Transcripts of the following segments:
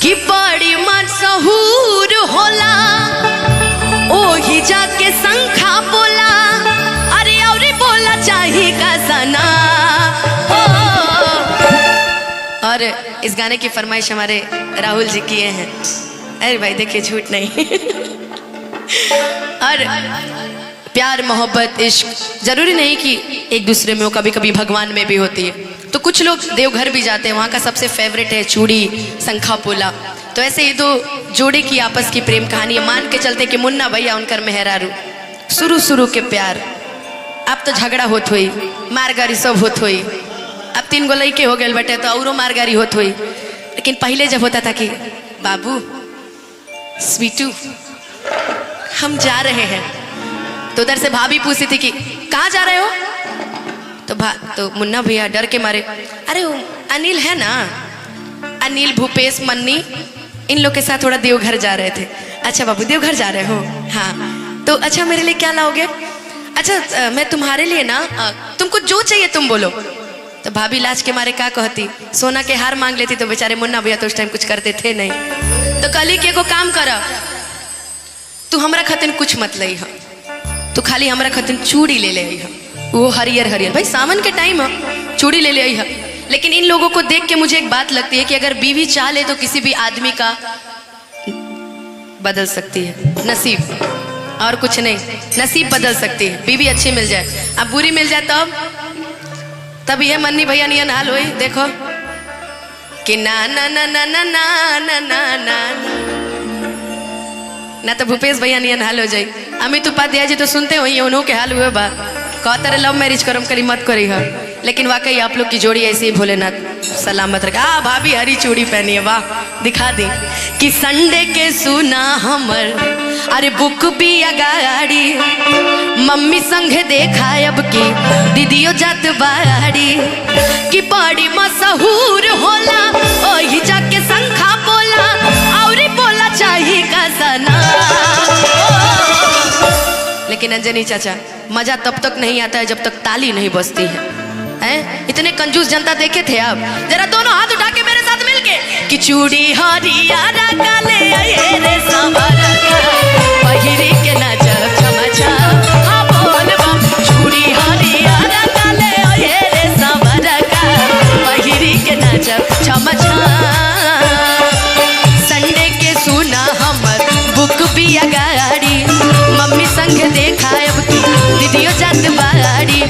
कि बड़ी मशहूर होला ओही जाके शंखा बोला, अरे और बोला चाहिए का सना। और इस गाने की फरमाइश हमारे राहुल जी किए हैं। अरे भाई देखिए झूठ नहीं। और प्यार मोहब्बत इश्क जरूरी नहीं कि एक दूसरे में हो, कभी कभी भगवान में भी होती है। तो कुछ लोग देवघर भी जाते हैं, वहाँ का सबसे फेवरेट है चूड़ी शंखा पोला। तो ऐसे ही दो जोड़े की आपस की प्रेम कहानी है। मान के चलते कि मुन्ना भैया उनकर मेहरारू शुरू के प्यार, अब तो झगड़ा होत हुई, मारगारी सब होत हुई। अब 3 गो लड़के हो गए बटे तो औरों मारगारी होत हुई। लेकिन पहले जब होता था कि बाबू स्वीटू हम जा रहे हैं, तो उधर से भाभी पूछती थी कि कहाँ जा रहे हो। तो मुन्ना भैया डर के मारे, अरे वो अनिल है ना, अनिल भूपेश मन्नी इन लोग के साथ थोड़ा देवघर जा रहे थे। अच्छा बाबू देवघर जा रहे हो, हाँ तो अच्छा मेरे लिए क्या लाओगे। अच्छा मैं तुम्हारे लिए ना, तुमको जो चाहिए तुम बोलो। तो भाभी लाज के मारे क्या कहती, सोना के हार मांग लेती। तो बेचारे मुन्ना भैया तो उस टाइम कुछ करते थे नहीं। तो कली के को काम कर, तू हमरा खातिर कुछ मत लई है, तू खाली हमरा खातिर चूड़ी ले ले है, वो हरियर हरियर। भाई सावन के टाइम है, चूड़ी ले ले है। लेकिन इन लोगों को देख के मुझे एक बात लगती है कि अगर बीवी चाह ले तो किसी भी आदमी का बदल सकती है नसीब, और कुछ नहीं, नसीब बदल सकती है। बीवी अच्छी मिल जाए, अब बुरी मिल जाए तब ये मन्नी भैया नियन हाल हुई। देखो कि ना ना ना ना ना ना ना ना ना ना, तो भूपेश भैया नियन हाल हो जाए। अमित उपाध्याय जी तो सुनते हो उन्हों के हाल हुए बा, कहते रहे लव मैरिज करम करी मत करी है। लेकिन वाकई आप लोग की जोड़ी ऐसे ही भोलेनाथ सलामत रखा। भाभी हरी चूड़ी पहनी है, वाह दिखा दी कि संडे के सुना हमर, अरे बुक भी अगाड़ी, मम्मी संग देखा अब की दीदियों जात बाड़ी, कि बड़ी मशहूर होला ओही जाके शंखा बोला, और बोला चाहिए का सना। लेकिन अंजनी चाचा मजा तब तक नहीं आता है जब तक ताली नहीं बजती है। इतने कंजूस जनता देखे थे आप, जरा दोनों हाथ उठा के मेरे साथ मिलके कि चूड़ी हरियारा काले आए रे सवारा का, पहिरी के नाचब छमछा, हाँ बोल बम चूड़ी हरियारा काले आए रे सवारा का, पहिरी के नाचब छमछा। संडे के सुना हमर बुक भी अगाड़ी, मम्मी संग देखा अब की दीदियों जात बाड़ी,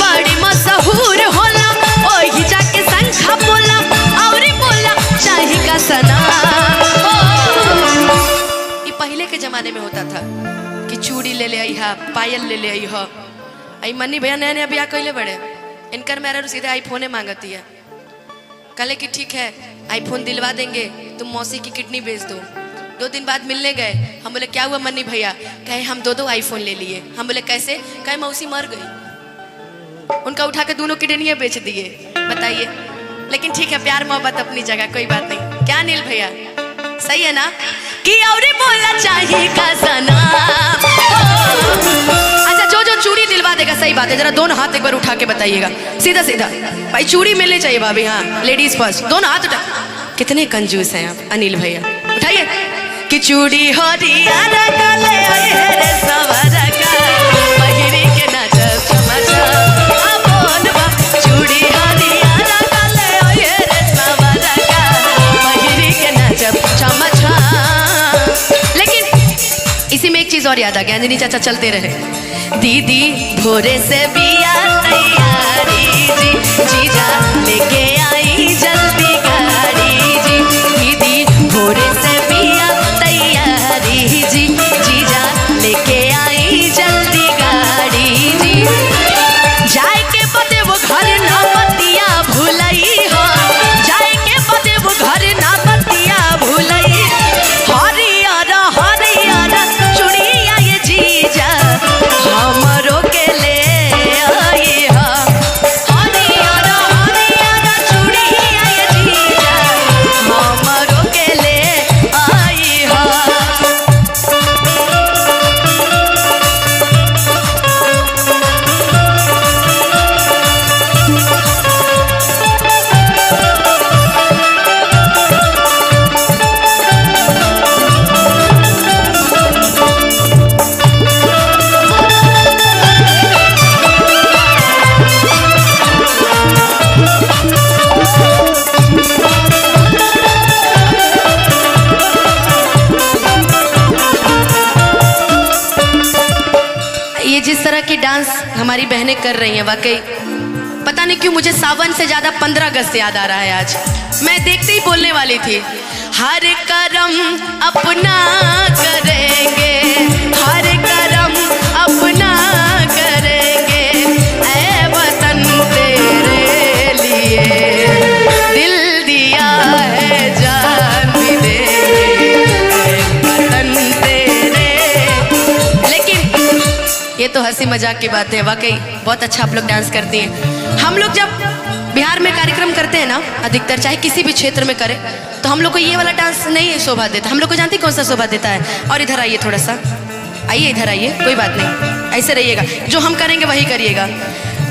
बड़ी मशहूर होला ओही जाके शंखा बोला, और बोला चाही का सना। ये पहले के जमाने में होता था कि चूड़ी ले ले आई हा, पायल ले ले आई हा। आई मन्नी भैया नया नया ब्याह कैले बड़े, इनकर मेरा सीधे आईफोने मांगती है। कहे कि ठीक है आईफोन दिलवा देंगे, तुम मौसी की किडनी बेच दो। 2 दिन बाद मिलने गए, हम बोले क्या हुआ मन्नी भैया, कहे हम 2 आईफोन ले लिए। हम बोले कैसे, कहे मौसी मर गई, उनका उठा के दोनों किडनियां बेच दिए। बताइए, लेकिन ठीक है प्यार मोहब्बत अपनी जगह, कोई बात नहीं। क्या नील भैया सही है ना, कि और बोलना चाहिए का सना। अच्छा जो चूड़ी दिलवा देगा, सही बात है, जरा दोनों हाथ एक बार उठा के बताइएगा, सीधा सीधा भाई चूड़ी मिलनी चाहिए भाभी, हाँ लेडीज फर्स्ट, दोनों हाथ उठा। कितने कंजूस हैं आप अनिल भैया, उठाइए कि चूड़ी हरियारा काले आए रे सवारा का, पहिरी के नाचब छमछा, आ बोल बा चूड़ी हरियारा काले आए रे सवारा का, पहिरी के नाचब छमछा। लेकिन इसी में एक चीज और याद आ गया, अंजनी चाचा चलते रहे, दीदी भोरे से बिया तैयारी जी, जीजा लेके आई जल्दी गाड़ी जी, दीदी भोरे से बिया तैयारी जी, जीजा लेके आई जल्दी गाड़ी जी, जाए के बदे वो घर ना बतिया भूलई हो, जाए के बदे वो घर ना बतिया भूलई, हरियारा हरियारा चूड़िया ये जीजा हमरो के ले आई हो, हरियारा हरियारा हमारी बहनें कर रही हैं। वाकई पता नहीं क्यों मुझे सावन से ज्यादा 15 अगस्त याद आ रहा है आज। मैं देखते ही बोलने वाली थी, हर कर्म अपना करेंगे, हर कर्म अपना करेंगे, ऐ वतन तेरे लिए दिल दिया है जान भी देंगे, वतन तेरे। लेकिन ये तो हंसी मजाक की बात है। वाकई बहुत अच्छा आप लोग डांस करती हैं। हम लोग जब बिहार में कार्यक्रम करते हैं ना, अधिकतर चाहे किसी भी क्षेत्र में करें, तो हम लोग को ये वाला डांस नहीं शोभा देता। हम लोग को जानते कौन सा शोभा देता है? और इधर आइए, थोड़ा सा आइए, इधर आइए, कोई बात नहीं, ऐसे रहिएगा, जो हम करेंगे वही करिएगा।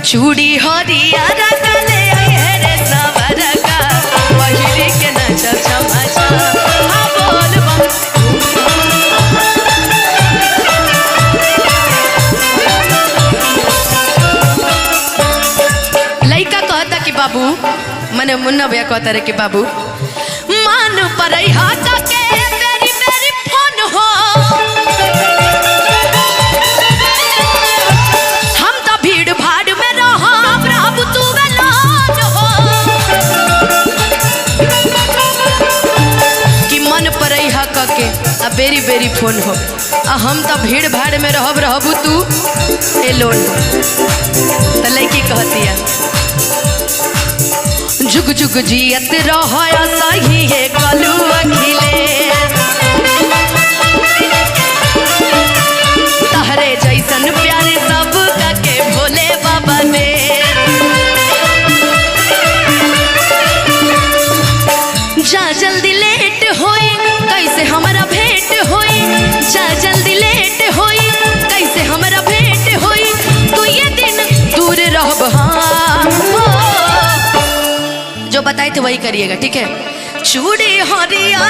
चूड़ी हरिया ले आए रे सवरा का, पहिरी के नाचब छमा छम, हाँ बोल बम। लइका कहता कि बाबू, मने मुन्ना भैया कहता रे कि बाबू मान पर के बेरी बेरी फोन हो, हम तो भीड़ भाड़ में रहो, प्रभु तू वेलान हो, कि मन पर के आ बेरी बेरी फोन हो, आ हम तो भीड़ भाड़ में रहबू तू एलोन हो। तो लड़की कहती है, जुग जुग जियत रहो सही है कलू अखिले, तहरे जैसन प्यारे सब के भोले बाबा ने। जा जल्दी लेट होई कैसे हमारा भेंट होई, जा जल्दी लेट होई कैसे हमारा भेंट होई, तू ये दिन दूर रहब। हाँ जो बताए थे वही करिएगा, ठीक है? चूड़ी हरिया